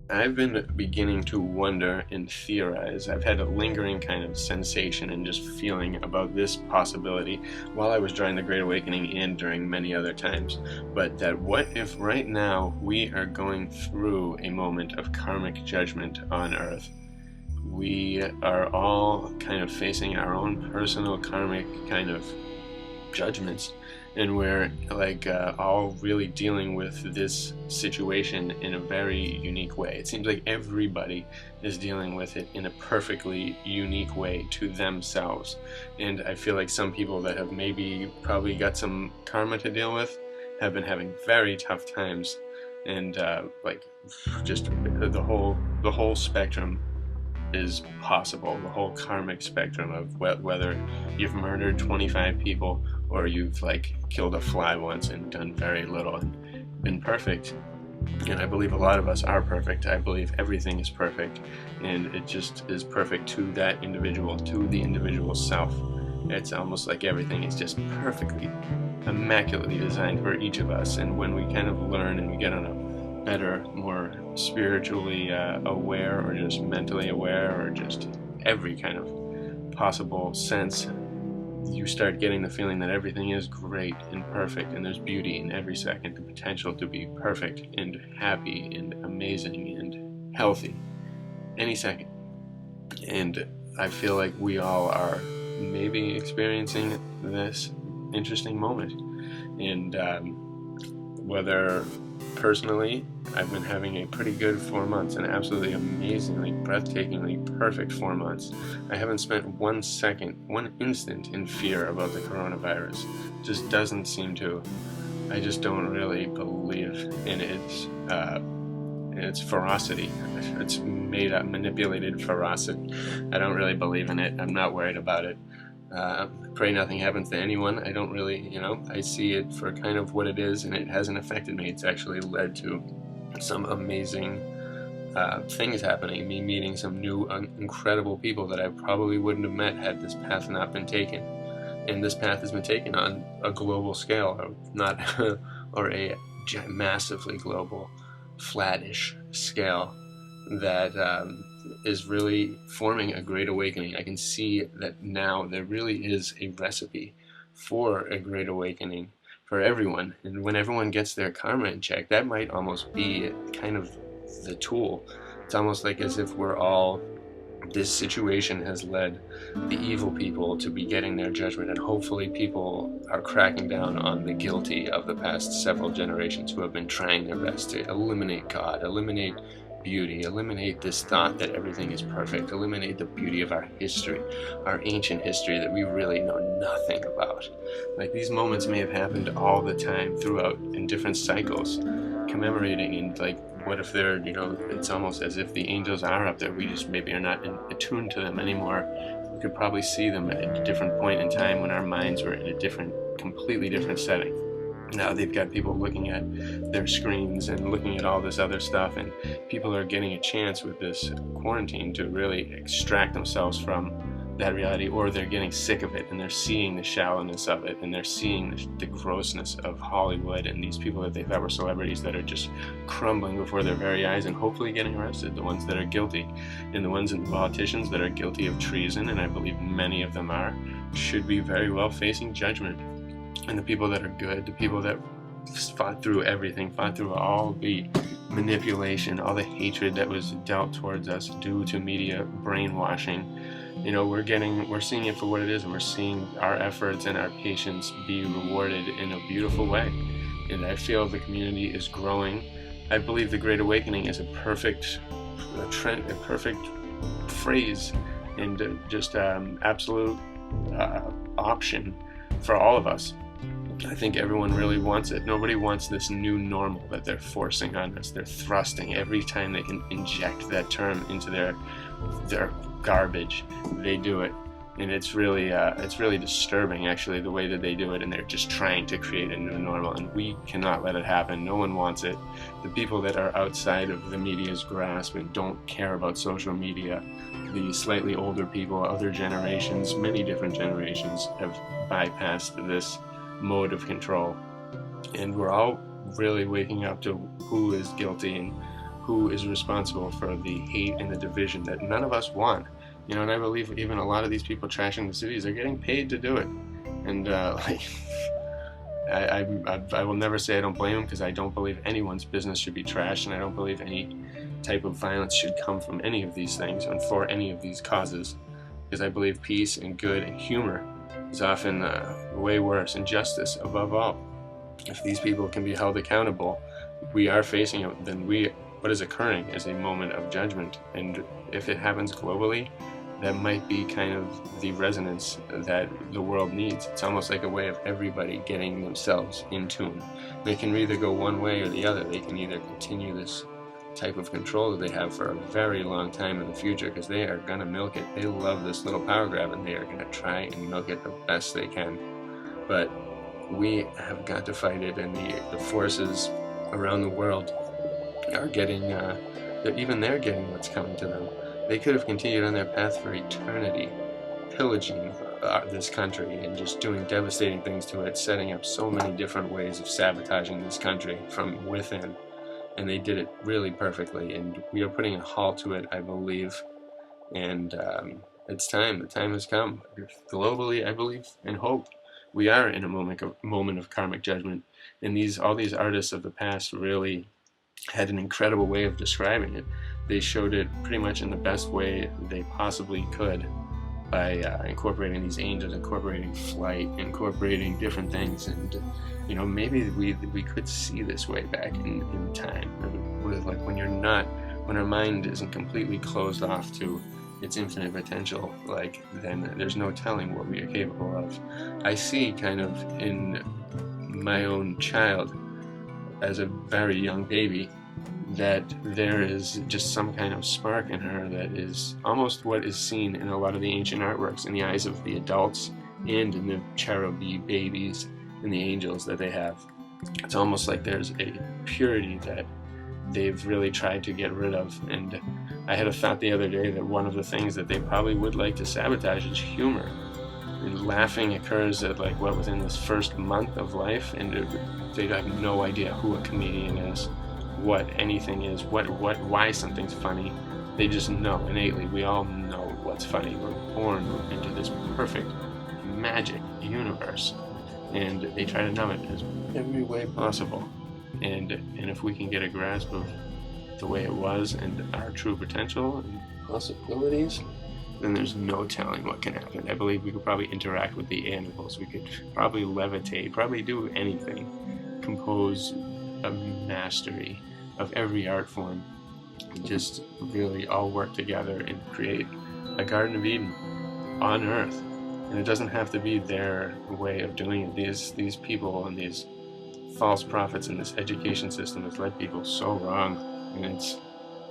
I've been beginning to wonder and theorize. I've had a lingering kind of sensation and just feeling about this possibility while I was during the Great Awakening and during many other times. But that what if right now we are going through a moment of karmic judgment on Earth? We are all kind of facing our own personal karmic kind of judgments, and we're all really dealing with this situation in a very unique way. It seems like everybody is dealing with it in a perfectly unique way to themselves, and I feel like some people that have maybe probably got some karma to deal with have been having very tough times, and just the whole spectrum is possible. The whole karmic spectrum of whether you've murdered 25 people or you've killed a fly once and done very little and been perfect. And I believe a lot of us are perfect. I believe everything is perfect, and it just is perfect to that individual, to the individual self. It's almost like everything is just perfectly, immaculately designed for each of us. And when we kind of learn and we get on a better, more spiritually aware, or just mentally aware, or just every kind of possible sense, you start getting the feeling that everything is great and perfect, and there's beauty in every second, the potential to be perfect and happy and amazing and healthy any second. And I feel like we all are maybe experiencing this interesting moment. And whether personally, I've been having a pretty good 4 months, an absolutely amazingly, breathtakingly perfect 4 months. I haven't spent 1 second, 1 instant in fear about the coronavirus. Just doesn't seem to. I just don't really believe in its ferocity. It's made up, manipulated ferocity. I don't really believe in it. I'm not worried about it. Pray nothing happens to anyone. I don't really, I see it for kind of what it is, and it hasn't affected me. It's actually led to some amazing things happening, me meeting some new incredible people that I probably wouldn't have met had this path not been taken. And this path has been taken on a global scale, not or a massively global, flattish scale that is really forming a great awakening. I can see that now there really is a recipe for a great awakening for everyone. And when everyone gets their karma in check, that might almost be kind of the tool. It's almost like as if this situation has led the evil people to be getting their judgment, and hopefully people are cracking down on the guilty of the past several generations who have been trying their best to eliminate God, eliminate beauty, eliminate this thought that everything is perfect, eliminate the beauty of our history, our ancient history that we really know nothing about. Like, these moments may have happened all the time throughout in different cycles, commemorating, and what if they're, it's almost as if the angels are up there. We just maybe are not attuned to them anymore. We could probably see them at a different point in time when our minds were in a completely different setting. Now they've got people looking at their screens and looking at all this other stuff, and people are getting a chance with this quarantine to really extract themselves from that reality, or they're getting sick of it and they're seeing the shallowness of it, and they're seeing the grossness of Hollywood and these people that they thought were celebrities that are just crumbling before their very eyes and hopefully getting arrested, the ones that are guilty. And the ones in the politicians that are guilty of treason, and I believe many of them are, should be very well facing judgment. And the people that are good, the people that fought through everything, fought through all the manipulation, all the hatred that was dealt towards us due to media brainwashing, we're seeing it for what it is, and we're seeing our efforts and our patience be rewarded in a beautiful way. And I feel the community is growing. I believe the Great Awakening is a perfect phrase, and just absolute option for all of us. I think everyone really wants it. Nobody wants this new normal that they're forcing on us. They're thrusting every time they can inject that term into their garbage. They do it, and it's really disturbing, actually, the way that they do it. And they're just trying to create a new normal, and we cannot let it happen. No one wants it. The people that are outside of the media's grasp and don't care about social media, the slightly older people, other generations, many different generations, have bypassed this mode of control, and we're all really waking up to who is guilty and who is responsible for the hate and the division that none of us want. You know, and I believe even a lot of these people trashing the cities are getting paid to do it. And I will never say I don't blame them, because I don't believe anyone's business should be trashed, and I don't believe any type of violence should come from any of these things and for any of these causes, because I believe peace and good and humor is often way worse, and justice above all. If these people can be held accountable, we are facing it, then what is occurring is a moment of judgment, and if it happens globally, that might be kind of the resonance that the world needs. It's almost like a way of everybody getting themselves in tune. They can either go one way or the other. They can either continue this type of control that they have for a very long time in the future, because they are going to milk it. They love this little power grab, and they are going to try and milk it the best they can. But we have got to fight it, and the forces around the world are getting, even they're getting what's coming to them. They could have continued on their path for eternity, pillaging this country and just doing devastating things to it, setting up so many different ways of sabotaging this country from within. And they did it really perfectly, and we are putting a halt to it, I believe. And it's time. The time has come. Globally, I believe and hope we are in a moment of karmic judgment. And all these artists of the past really had an incredible way of describing it. They showed it pretty much in the best way they possibly could by incorporating these angels, incorporating flight, incorporating different things. And you know, maybe we could see this way back in time, with like when our mind isn't completely closed off to its infinite potential, like then there's no telling what we are capable of. I see kind of in my own child, as a very young baby, that there is just some kind of spark in her that is almost what is seen in a lot of the ancient artworks in the eyes of the adults and in the cherubi babies and the angels that they have. It's almost like there's a purity that they've really tried to get rid of. And I had a thought the other day that one of the things that they probably would like to sabotage is humor. And laughing occurs at within this first month of life, and they have no idea who a comedian is, what anything is, why something's funny. They just know innately. We all know what's funny. We're born into this perfect magic universe, and they try to numb it in every way possible. And if we can get a grasp of the way it was and our true potential and possibilities, then there's no telling what can happen. I believe we could probably interact with the animals. We could probably levitate, probably do anything, compose a mastery of every art form, just really all work together and create a Garden of Eden on Earth. And it doesn't have to be their way of doing it. These people and these false prophets in this education system has led people so wrong, and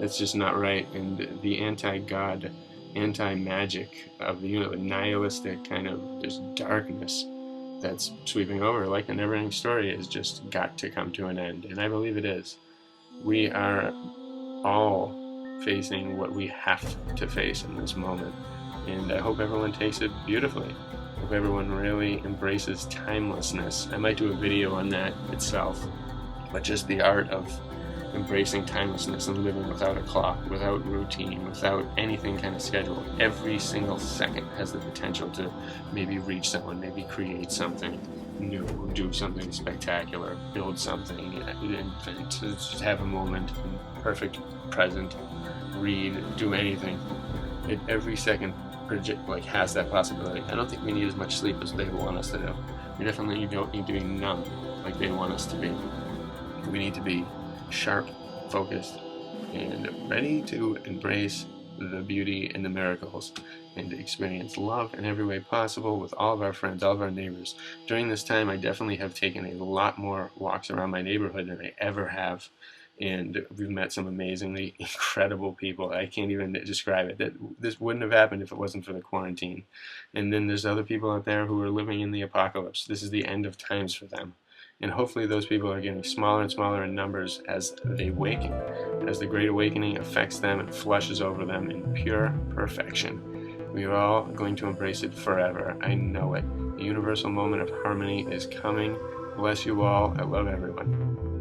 it's just not right. And the anti-God, anti-magic of the nihilistic kind of just darkness that's sweeping over like a never-ending story has just got to come to an end, and I believe it is. We are all facing what we have to face in this moment, and I hope everyone takes it beautifully. I hope everyone really embraces timelessness. I might do a video on that itself, but just the art of embracing timelessness and living without a clock, without routine, without anything kind of scheduled. Every single second has the potential to maybe reach someone, maybe create something new, do something spectacular, build something, invent, just have a moment, perfect present, read, do anything. Every second has that possibility. I don't think we need as much sleep as they want us to do. We definitely don't need to be numb like they want us to be. We need to be sharp, focused, and ready to embrace the beauty and the miracles, and to experience love in every way possible with all of our friends, all of our neighbors. During this time, I definitely have taken a lot more walks around my neighborhood than I ever have, and we've met some amazingly incredible people. I can't even describe it. That this wouldn't have happened if it wasn't for the quarantine. And then there's other people out there who are living in the apocalypse. This is the end of times for them. And hopefully those people are getting smaller and smaller in numbers as they awaken, as the Great Awakening affects them and flushes over them in pure perfection. We are all going to embrace it forever. I know it. The universal moment of harmony is coming. Bless you all. I love everyone.